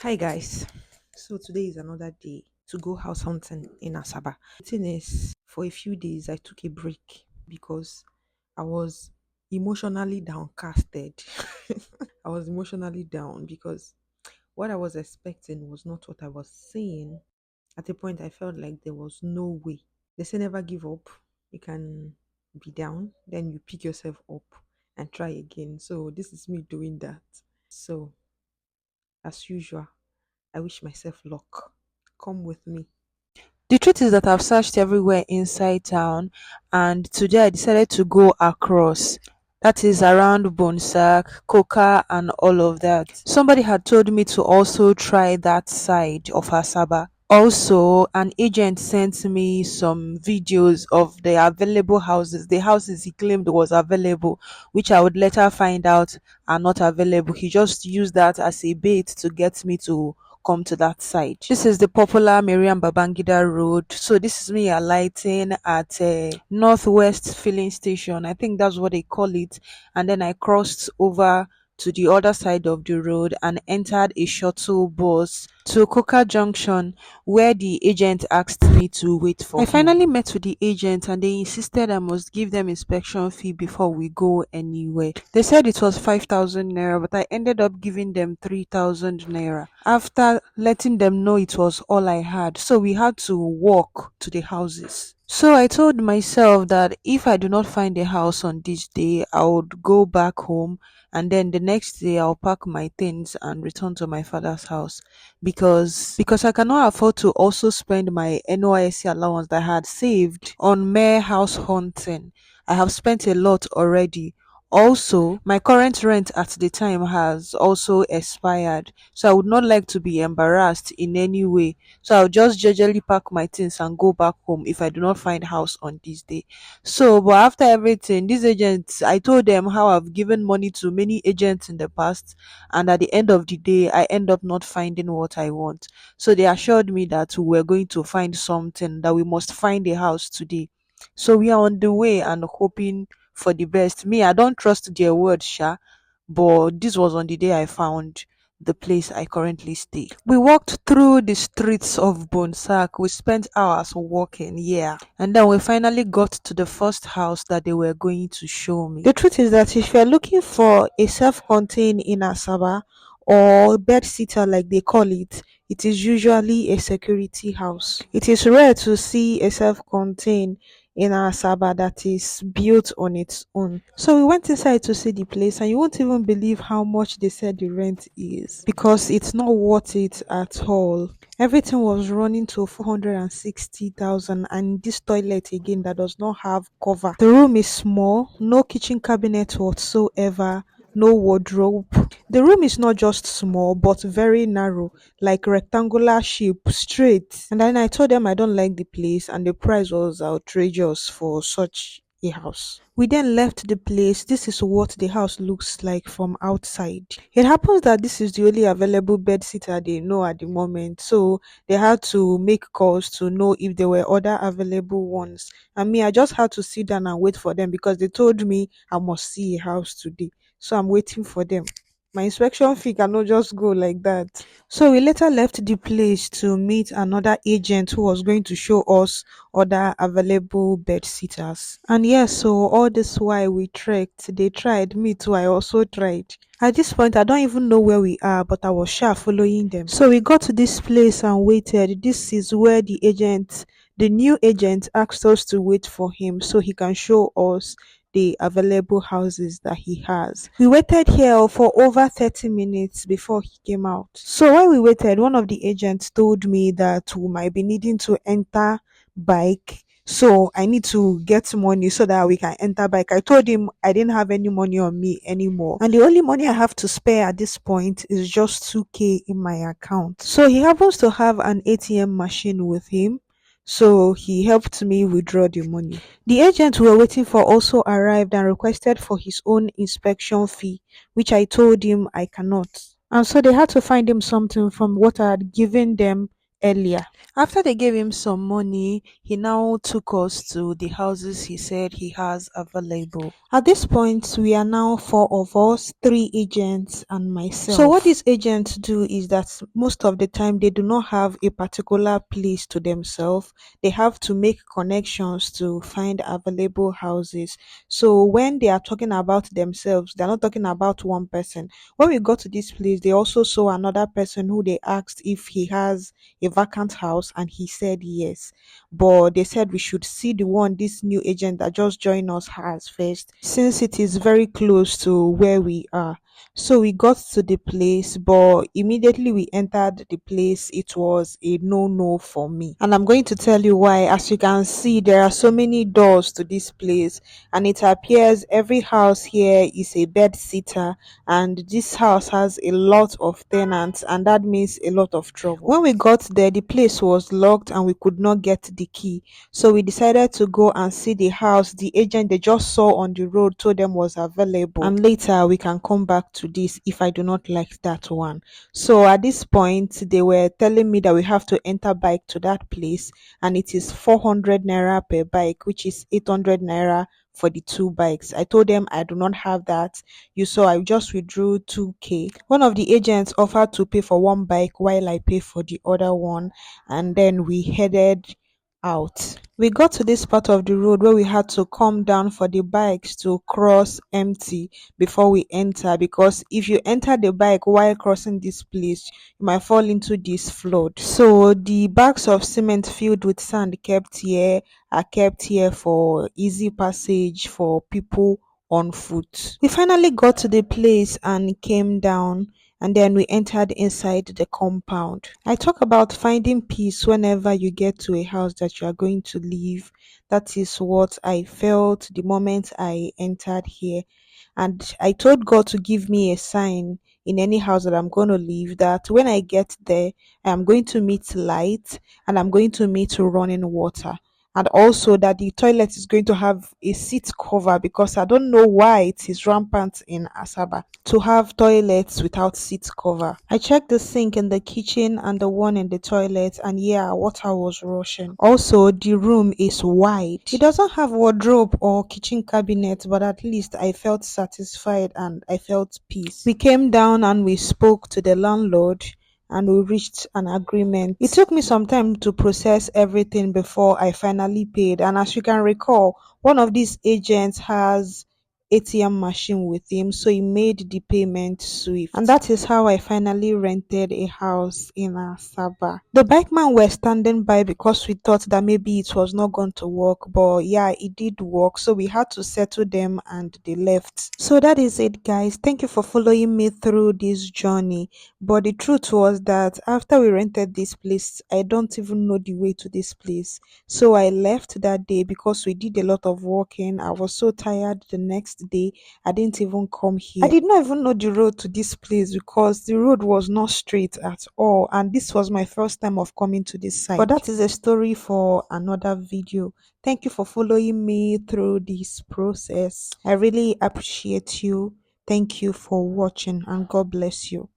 Hi guys. So today is another day to go house hunting in Asaba. The thing is, for a few days I took a break because I was emotionally downcasted. I was emotionally down because what I was expecting was not what I was seeing. At a point I felt like there was no way. They say never give up. You can be down, then you pick yourself up and try again. So this is me doing that. So as usual, I wish myself luck. Come with me. The truth is that I've searched everywhere inside town, and today I decided to go across. That is around Bonsac, Coca, and all of that. Somebody had told me to also try that side of Asaba. Also, an agent sent me some videos of the available houses, the houses he claimed was available, which I would later find out are not available. He just used that as a bait to get me to come to that side. This is the popular Miriam Babangida Road. So this is me alighting at Northwest Filling Station. I think that's what they call it. And then I crossed over to the other side of the road and entered a shuttle bus to Coca Junction, where the agent asked me to wait for him. I finally met with the agent and they insisted I must give them inspection fee before we go anywhere. They said it was 5,000 naira, but I ended up giving them 3,000 naira after letting them know it was all I had. So we had to walk to the houses. So I told myself that if I do not find a house on this day, I would go back home, and then the next day I'll pack my things and return to my father's house because I cannot afford to also spend my NYSC allowance that I had saved on mere house hunting. I have spent a lot already. Also, my current rent at the time has also expired, so I would not like to be embarrassed in any way. So I'll just gingerly pack my things and go back home if I do not find house on this day. So, but after everything, these agents, I told them how I've given money to many agents in the past, and at the end of the day, I end up not finding what I want. So they assured me that we were going to find something, that we must find a house today. So we are on the way and hoping for the best. Me, I don't trust their word, Sha, but this was on the day I found the place I currently stay. We walked through the streets of Bonsac. We spent hours walking, yeah. And then we finally got to the first house that they were going to show me. The truth is that if you're looking for a self-contained in Asaba or bed sitter like they call it is usually a security house. It is rare to see a self-contained in Asaba that is built on its own. So we went inside to see the place, and you won't even believe how much they said the rent is because it's not worth it at all. Everything was running to 460,000, and this toilet again that does not have cover. The room is small, no kitchen cabinet whatsoever, no wardrobe. The room is not just small but very narrow, like rectangular shape, straight. And then I told them I don't like the place and the price was outrageous for such a house. We then left the place. This is what the house looks like from outside. It happens that this is the only available bed sitter they know at the moment, so they had to make calls to know if there were other available ones. And me, I just had to sit down and wait for them because they told me I must see a house today. So I'm waiting for them. My inspection fee cannot just go like that. So we later left the place to meet another agent who was going to show us other available bed sitters. And yes, so all this while we trekked, they tried, me too, I also tried. At this point, I don't even know where we are, but I was sure following them. So we got to this place and waited. This is where the new agent asked us to wait for him so he can show us the available houses that he has. We waited here for over 30 minutes before he came out. So while we waited, one of the agents told me that we might be needing to enter bike. So I need to get money so that we can enter bike. I told him I didn't have any money on me anymore. And the only money I have to spare at this point is just 2K in my account. So he happens to have an ATM machine with him. So he helped me withdraw the money. The agent we were waiting for also arrived and requested for his own inspection fee, which I told him I cannot. And so they had to find him something from what I had given them earlier. After they gave him some money, he now took us to the houses he said he has available. At this point, we are now four of us, three agents and myself. So what these agents do is that most of the time they do not have a particular place to themselves. They have to make connections to find available houses. So when they are talking about themselves, they're not talking about one person. When we got to this place, they also saw another person who they asked if he has a vacant house, and he said yes. But they said we should see the one this new agent that just joined us has first, since it is very close to where we are. So we got to the place, but immediately we entered the place, it was a no for me. And I'm going to tell you why. As you can see, there are so many doors to this place, and it appears every house here is a bed sitter, and this house has a lot of tenants, and that means a lot of trouble. When we got there, the place was locked and we could not get the key, so we decided to go and see the house the agent they just saw on the road told them was available, and later we can come back to this if I do not like that one. So at this point they were telling me that we have to enter bike to that place, and it is 400 naira per bike, which is 800 naira for the two bikes. I told them I do not have that. You saw I just withdrew 2k. One of the agents offered to pay for one bike while I pay for the other one, and then we headed out. We got to this part of the road where we had to come down for the bikes to cross empty before we enter, because if you enter the bike while crossing this place, you might fall into this flood. So the bags of cement filled with sand kept here for easy passage for people on foot. We finally got to the place and came down, and then we entered inside the compound. I talk about finding peace whenever you get to a house that you are going to leave. That is what I felt the moment I entered here. And I told God to give me a sign in any house that I'm going to leave, that when I get there, I am going to meet light and I'm going to meet running water. And also that the toilet is going to have a seat cover, because I don't know why it is rampant in Asaba to have toilets without seat cover. I checked the sink in the kitchen and the one in the toilet, and yeah, water was rushing. Also, the room is wide. It doesn't have wardrobe or kitchen cabinet, but at least I felt satisfied and I felt peace. We came down and we spoke to the landlord, and we reached an agreement. It took me some time to process everything before I finally paid. And as you can recall, one of these agents has ATM machine with him, so he made the payment swift. And that is how I finally rented a house in Asaba. The bike man were standing by because we thought that maybe it was not going to work, but yeah, it did work. So we had to settle them and they left. So that is it, guys. Thank you for following me through this journey. But the truth was that after we rented this place, I don't even know the way to this place. So I left that day because we did a lot of walking. I was so tired the next day. I didn't even come here. I did not even know the road to this place because the road was not straight at all. And this was my first time of coming to this site. But that is a story for another video. Thank you for following me through this process. I really appreciate you. Thank you for watching, and God bless you.